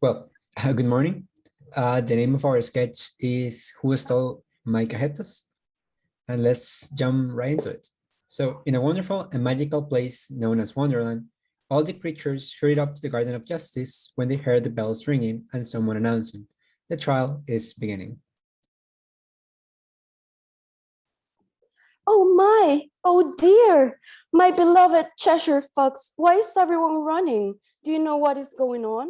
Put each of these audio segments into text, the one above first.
Well, good morning. The name of our sketch is Who Stole My Cajetas? And let's jump right into it. So, in a wonderful and magical place known as Wonderland, all the creatures hurried up to the Garden of Justice when they heard the bells ringing and someone announcing, the trial is beginning. Oh my, oh dear, my beloved Cheshire Fox, why is everyone running? Do you know what is going on?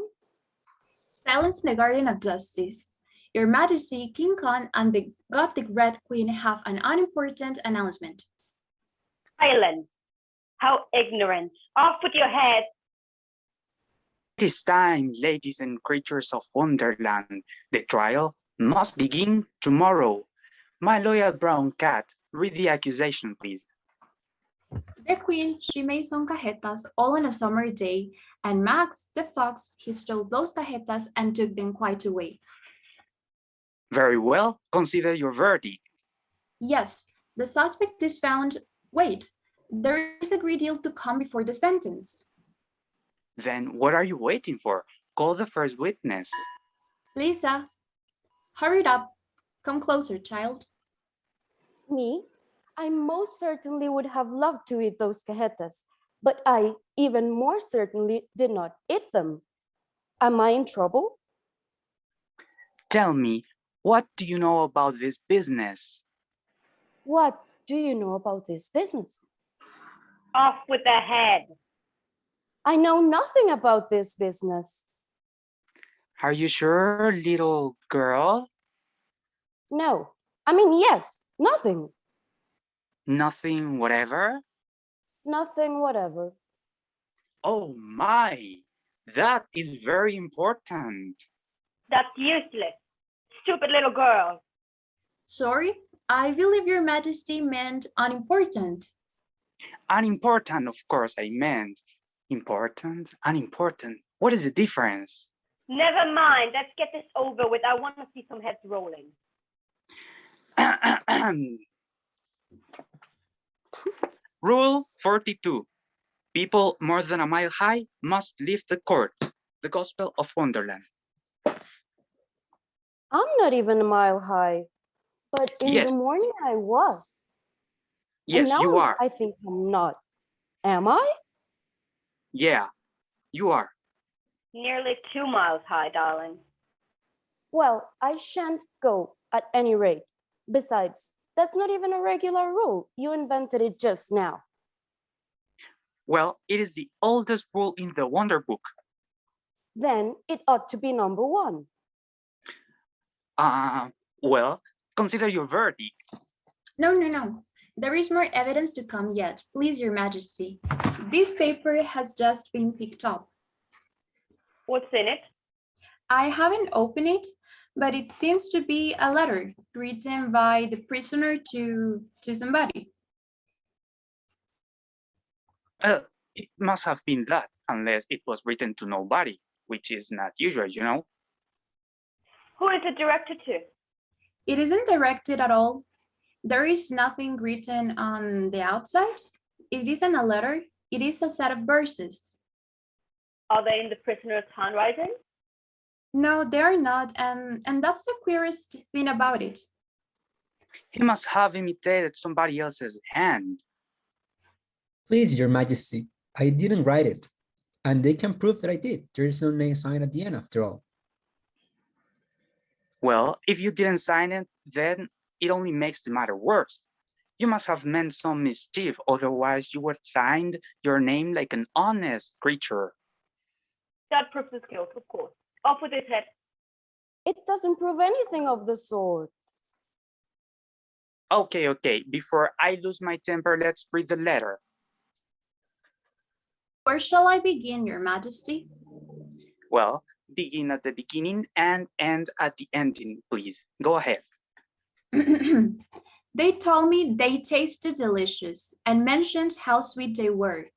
Silence in the Garden of Justice. Your Majesty, King Khan, and the Gothic Red Queen have an unimportant announcement. Silence! How ignorant! Off with your head! It is time, ladies and creatures of Wonderland. The trial must begin tomorrow. My loyal brown cat, read the accusation, please. The Queen, she made some cajetas all on a summer day, and Max, the fox, he stole those cajetas and took them quite away. Very well, consider your verdict. Yes, the suspect is found. Wait, there is a great deal to come before the sentence. Then what are you waiting for? Call the first witness. Lisa, hurry up. Come closer, child. Me? I most certainly would have loved to eat those cajetas, but I even more certainly did not eat them. Am I in trouble? Tell me, what do you know about this business? What do you know about this business? Off with the head! I know nothing about this business. Are you sure, little girl? No, I mean, yes, nothing. Nothing whatever? Nothing whatever. Oh my, that is very important. That's useless! Stupid little girl! Sorry, I believe your Majesty meant unimportant. Unimportant, of course, I meant. Important, unimportant. What is the difference? Never mind, let's get this over with. I want to see some heads rolling. Rule 42. People more than a mile high must leave the court. The Gospel of Wonderland. I'm not even a mile high, but in Yes. the morning I was. Yes, And now you are. I think I'm not. Am I? Yeah, you are. Nearly 2 miles high, darling. Well, I shan't go at any rate. Besides, that's not even a regular rule. You invented it just now. Well, it is the oldest rule in the Wonder Book. Then it ought to be number one. Well, consider your verdict. No. There is more evidence to come yet. Please, your Majesty. This paper has just been picked up. What's in it? I haven't opened it, but it seems to be a letter written by the prisoner to somebody. It must have been that, unless it was written to nobody, which is not usual, you know? Who is it directed to? It isn't directed at all. There is nothing written on the outside. It isn't a letter. It is a set of verses. Are they in the prisoner's handwriting? No, they're not, and that's the queerest thing about it. He must have imitated somebody else's hand. Please, Your Majesty, I didn't write it. And they can prove that I did. There is no name sign at the end after all. Well, if you didn't sign it, then it only makes the matter worse. You must have meant some mischief, otherwise you would have signed your name like an honest creature. That proves his guilt, of course. Off with his head. It doesn't prove anything of the sort. Okay. Before I lose my temper, let's read the letter. Where shall I begin, Your Majesty? Well, begin at the beginning and end at the ending, please. Go ahead. They told me they tasted delicious and mentioned how sweet they were.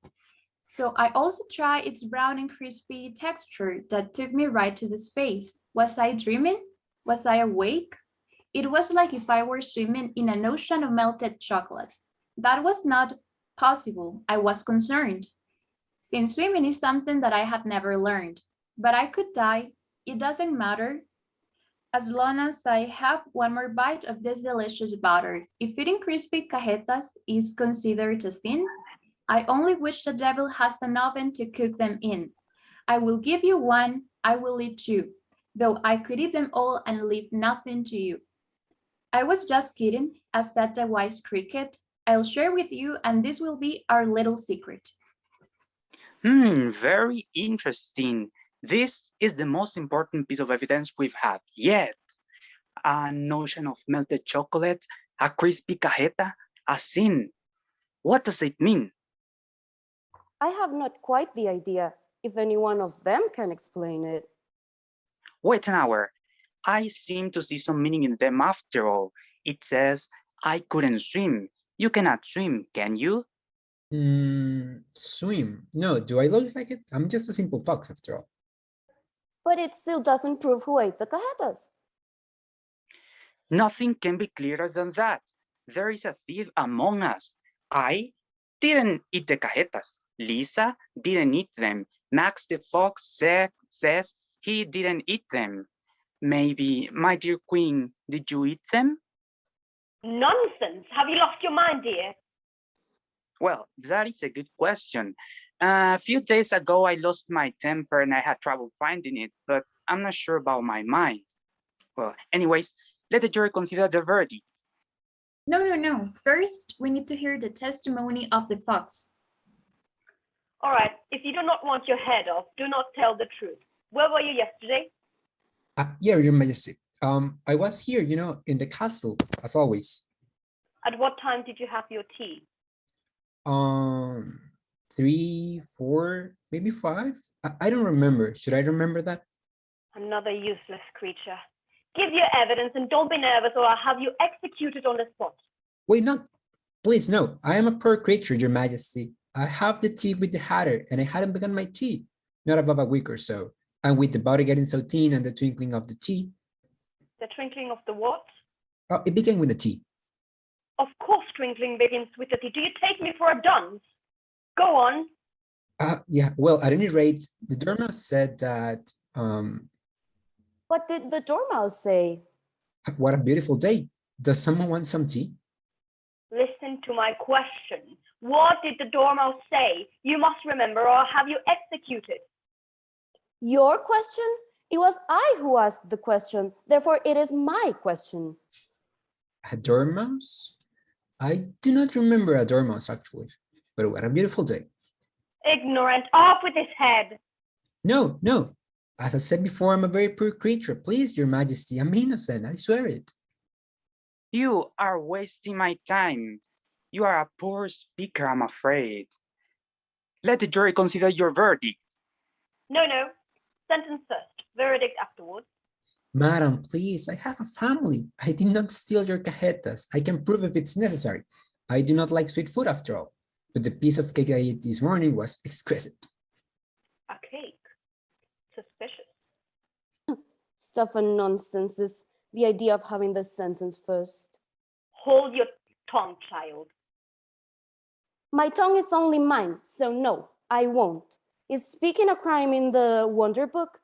So I also tried its brown and crispy texture that took me right to the space. Was I dreaming? Was I awake? It was like if I were swimming in an ocean of melted chocolate. That was not possible. I was concerned, since swimming is something that I had never learned. But I could die. it doesn't matter. As long as I have one more bite of this delicious butter. If eating crispy cajetas is considered a sin, I only wish the devil has an oven to cook them in. I will give you one, I will eat two, though I could eat them all and leave nothing to you. I was just kidding, said the wise cricket. I'll share with you, and this will be our little secret. Very interesting. This is the most important piece of evidence we've had yet. A notion of melted chocolate, a crispy cajeta, a sin. What does it mean? I have not quite the idea if any one of them can explain it. Wait an hour. I seem to see some meaning in them after all. It says, I couldn't swim. You cannot swim, can you? Swim. No, do I look like it? I'm just a simple fox after all. But it still doesn't prove who ate the cajetas. Nothing can be clearer than that. There is a thief among us. I didn't eat the cajetas. Lisa didn't eat them. Max the fox says he didn't eat them. Maybe, my dear queen, did you eat them? Nonsense. Have you lost your mind, dear? Well, that is a good question. A few days ago, I lost my temper and I had trouble finding it, but I'm not sure about my mind. Well, anyways, let the jury consider the verdict. No. First, we need to hear the testimony of the fox. All right. If you do not want your head off, do not tell the truth. Where were you yesterday? Yeah, Your Majesty. I was here, in the castle, as always. At what time did you have your tea? 3, 4, maybe 5. I don't remember. Should I remember that? Another useless creature. Give your evidence and don't be nervous or I'll have you executed on the spot. Wait, not. Please, no. I am a poor creature, Your Majesty. I have the tea with the hatter, and I hadn't begun my tea. Not above a week or so. And with the body getting so thin and the twinkling of the tea. The twinkling of the what? Oh, it began with the tea. Of course twinkling begins with the tea. Do you take me for a dunce? Go on. Yeah, well, at any rate, the Dormouse said that, What did the Dormouse say? what a beautiful day. Does someone want some tea? Listen to my question. What did the Dormouse say? You must remember or I'll have you executed. Your question? It was I who asked the question. Therefore, it is my question. A Dormouse? I do not remember a Dormouse, actually. But what a beautiful day. Ignorant. Off with his head. No. As I said before, I'm a very poor creature. Please, Your Majesty, I'm innocent. I swear it. You are wasting my time. You are a poor speaker, I'm afraid. Let the jury consider your verdict. No. Sentence first. Verdict afterwards. Madam, please, I have a family. I did not steal your cajetas. I can prove if it's necessary. I do not like sweet food after all. But the piece of cake I ate this morning was exquisite. A cake. Suspicious. Stuff and nonsenses. The idea of having the sentence first. Hold your tongue, child. My tongue is only mine, so no, I won't. Is speaking a crime in the Wonder Book?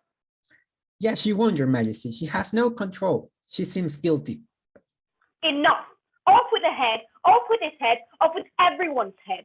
Yeah, she won, Your Majesty. She has no control. She seems guilty. Enough. Off with the head. Off with his head. Off with everyone's head.